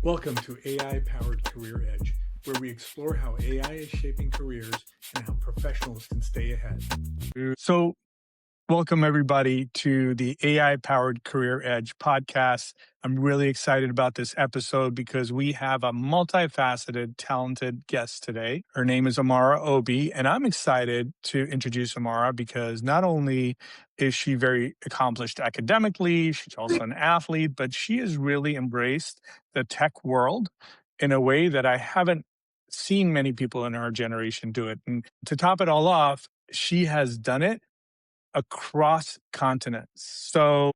Welcome to AI-Powered Career Edge, where we explore how AI is shaping careers and how professionals can stay ahead. So, welcome everybody to the AI-Powered Career Edge podcast. I'm really excited about this episode because we have a multifaceted, talented guest today. Her name is Amara Obi, and I'm excited to introduce Amara because not only is she very accomplished academically, she's also an athlete, but she has really embraced the tech world in a way that I haven't seen many people in our generation do it. And to top it all off, she has done it across continents. So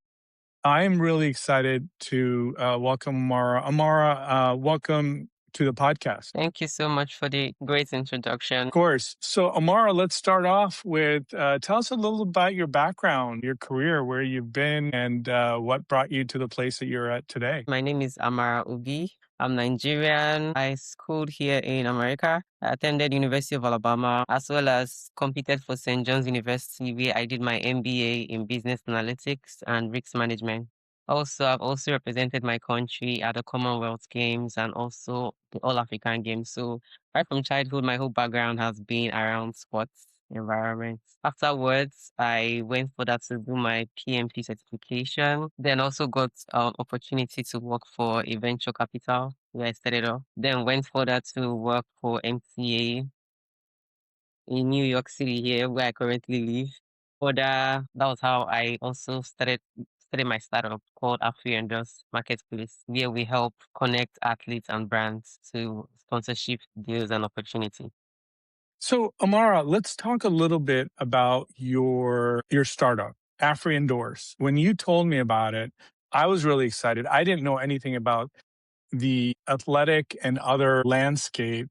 I'm really excited to welcome Amara. Amara, welcome to the podcast. Thank you so much for the great introduction. Of course. So, Amara, let's start off with tell us a little about your background, your career, where you've been, and what brought you to the place that you're at today. My name is Amara Obi. I'm Nigerian. I schooled here in America. I attended University of Alabama, as well as competed for St. John's University, where I did my MBA in business analytics and risk management. I've also represented my country at the Commonwealth Games and also the All African Games. So right from childhood, my whole background has been around sports environment. Afterwards, I went further to do my PMP certification, then also got opportunity to work for a venture capital where I started off. Then went further to work for MCA in New York City here where I currently live. That was how I also started my startup called AfriEndorse Marketplace, where we help connect athletes and brands to sponsorship deals and opportunity. So, Amara, let's talk a little bit about your startup, AfriEndorse. When you told me about it, I was really excited. I didn't know anything about the athletic and other landscape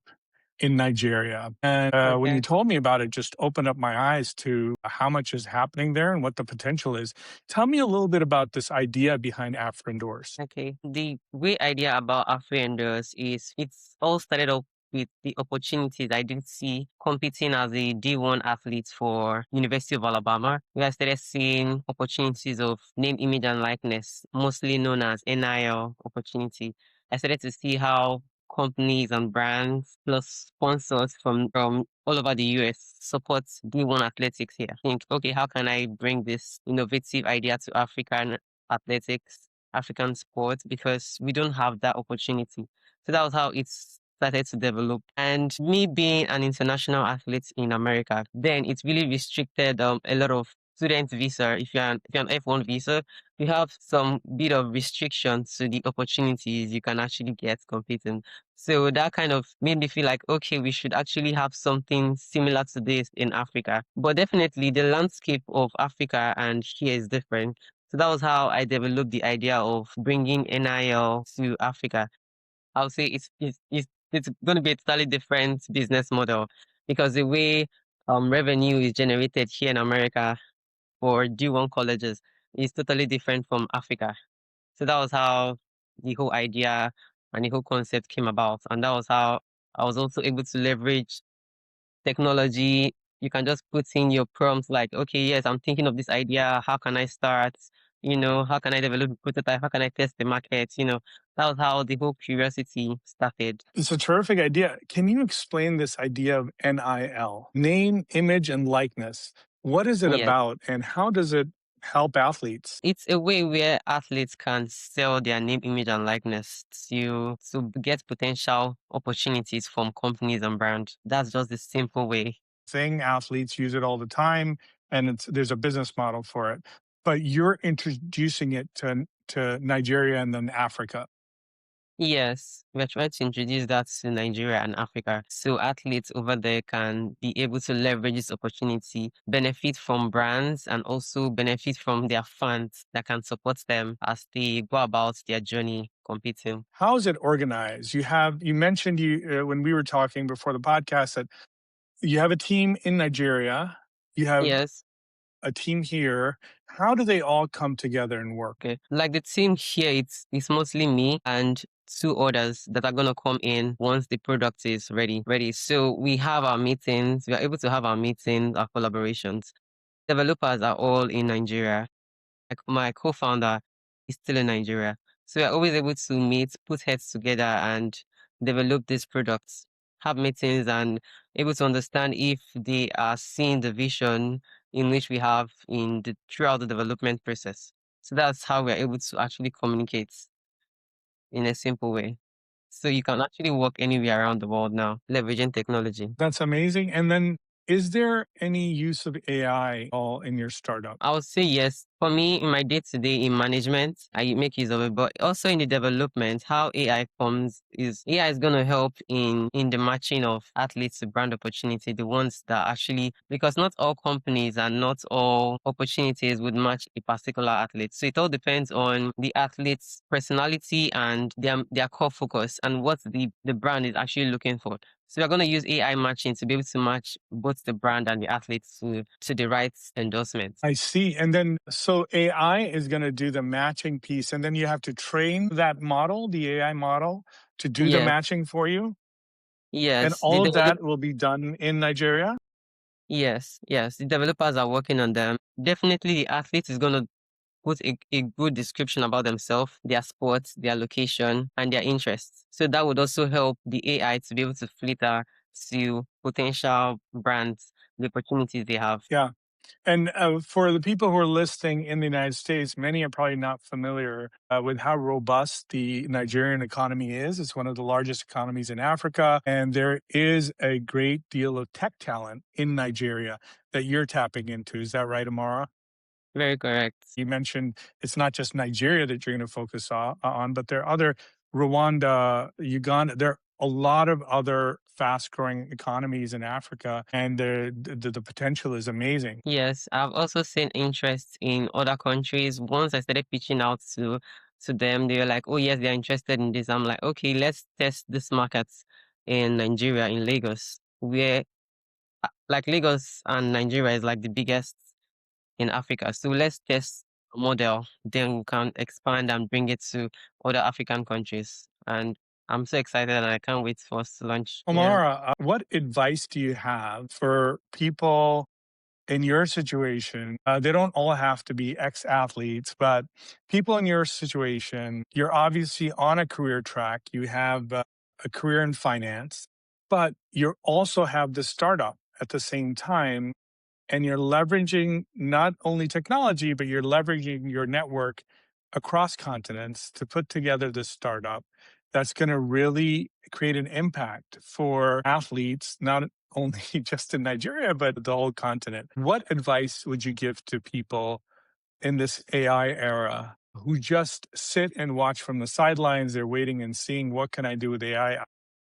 in Nigeria. And when you told me about it, just opened up my eyes to how much is happening there and what the potential is. Tell me a little bit about this idea behind AfriEndorse. Okay. The great idea about AfriEndorse is it's all started off with the opportunities I did see competing as a D1 athlete for University of Alabama. Where I started seeing opportunities of name, image, and likeness, mostly known as NIL opportunity. I started to see how companies and brands plus sponsors from all over the US support D1 athletics here. Think, okay, how can I bring this innovative idea to African athletics, African sports, because we don't have that opportunity. So that was how it started to develop. And me being an international athlete in America, then it really restricted a lot of student visa. If you're an F1 visa, you have some bit of restrictions to the opportunities you can actually get competing. So that kind of made me feel like, okay, we should actually have something similar to this in Africa. But definitely the landscape of Africa and here is different. So that was how I developed the idea of bringing NIL to Africa. I would say it's going to be a totally different business model because the way revenue is generated here in America for D1 colleges is totally different from Africa. So that was how the whole idea and the whole concept came about. And that was how I was also able to leverage technology. You can just put in your prompts like, okay, yes, I'm thinking of this idea. How can I start? How can I develop a prototype? How can I test the market? That was how the whole curiosity started. It's a terrific idea. Can you explain this idea of NIL, name, image, and likeness? What is it Yes. about and how does it help athletes? It's a way where athletes can sell their name, image, and likeness to get potential opportunities from companies and brands. That's just the simple way. Athletes use it all the time, and there's a business model for it. But you're introducing it to Nigeria and then Africa. Yes, we're trying to introduce that to Nigeria and Africa. So athletes over there can be able to leverage this opportunity, benefit from brands, and also benefit from their fans that can support them as they go about their journey competing. How is it organized? You mentioned when we were talking before the podcast that you have a team in Nigeria, you have Yes. a team here. How do they all come together and work? Okay. Like the team here, it's mostly me and two others that are going to come in once the product is ready. So we have our meetings. We are able to have our meetings, our collaborations. Developers are all in Nigeria. Like my co-founder is still in Nigeria. So we're always able to meet, put heads together and develop these products, have meetings and able to understand if they are seeing the vision in which we have throughout the development process. So that's how we're able to actually communicate in a simple way. So you can actually work anywhere around the world now, leveraging technology. That's amazing. And then, is there any use of AI all in your startup? I would say yes. For me, in my day to day in management, I make use of it, but also in the development, how AI comes is AI is going to help in the matching of athletes to brand opportunity, the ones that actually, because not all companies and not all opportunities would match a particular athlete. So it all depends on the athlete's personality and their core focus and what the brand is actually looking for. So we're going to use AI matching to be able to match both the brand and the athletes to the right endorsements. I see. And then, so AI is going to do the matching piece, and then you have to train that model, the AI model, to do the Yes, matching for you. And yes. all of that will be done in Nigeria. Yes. The developers are working on them. Definitely the athlete is going to put a good description about themselves, their sports, their location, and their interests. So that would also help the AI to be able to filter to potential brands, the opportunities they have. Yeah. And for the people who are listening in the United States, many are probably not familiar with how robust the Nigerian economy is. It's one of the largest economies in Africa, and there is a great deal of tech talent in Nigeria that you're tapping into. Is that right, Amara? Very correct. You mentioned it's not just Nigeria that you're going to focus on, but there are other Rwanda, Uganda. There are a lot of other fast-growing economies in Africa, and the potential is amazing. Yes, I've also seen interest in other countries. Once I started pitching out to them, they were like, "Oh yes, they're interested in this." I'm like, "Okay, let's test this market in Nigeria, in Lagos, where like Lagos and Nigeria is like the biggest in Africa. So let's test a model, then we can expand and bring it to other African countries." And I'm so excited and I can't wait for us to launch. Yeah. Amara, what advice do you have for people in your situation? They don't all have to be ex athletes, but people in your situation, you're obviously on a career track. You have a career in finance, but you also have the startup at the same time. And you're leveraging not only technology, but you're leveraging your network across continents to put together this startup that's going to really create an impact for athletes, not only just in Nigeria, but the whole continent. What advice would you give to people in this AI era who just sit and watch from the sidelines? They're waiting and seeing, what can I do with AI?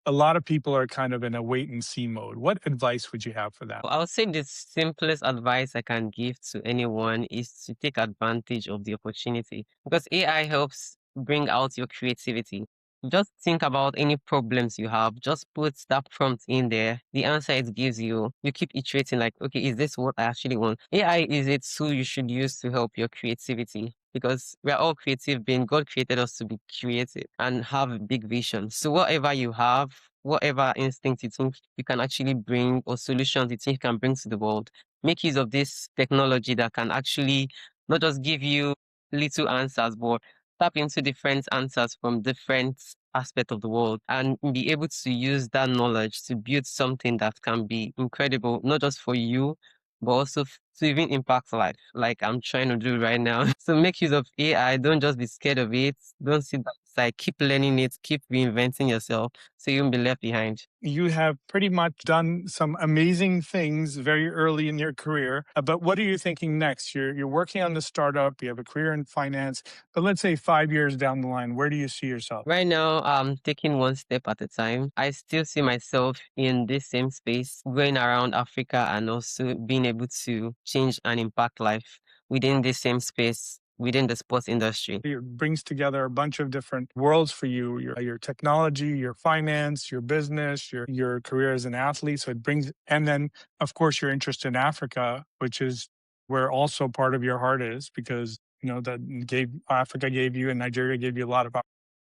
A lot of people are kind of in a wait and see mode. What advice would you have for that? I would say the simplest advice I can give to anyone is to take advantage of the opportunity because AI helps bring out your creativity. Just think about any problems you have. Just put that prompt in there. The answer it gives you, you keep iterating like, okay, is this what I actually want? AI is a tool you should use to help your creativity because we are all creative beings. God created us to be creative and have a big vision. So whatever you have, whatever instinct you think you can actually bring or solutions you think you can bring to the world, make use of this technology that can actually not just give you little answers, but tap into different answers from different aspects of the world and be able to use that knowledge to build something that can be incredible, not just for you, but also to even impact life, like I'm trying to do right now. So make use of AI. Don't just be scared of it. Don't sit back. Like keep learning it, keep reinventing yourself so you won't be left behind. You have pretty much done some amazing things very early in your career. But what are you thinking next? You're working on the startup, you have a career in finance, but let's say 5 years down the line, where do you see yourself? Right now, I'm taking one step at a time. I still see myself in this same space, going around Africa and also being able to change and impact life within the same space, within the sports industry. It brings together a bunch of different worlds for you, your technology, your finance, your business, your career as an athlete. So it brings, and then of course your interest in Africa, which is where also part of your heart is, because that gave Africa gave you and Nigeria gave you a lot of.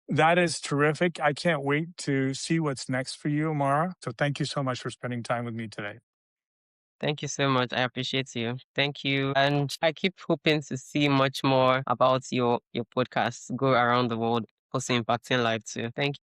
That is terrific. I can't wait to see what's next for you, Amara. So thank you so much for spending time with me today. Thank you so much. I appreciate you. Thank you. And I keep hoping to see much more about your podcast go around the world, also impacting life too. Thank you.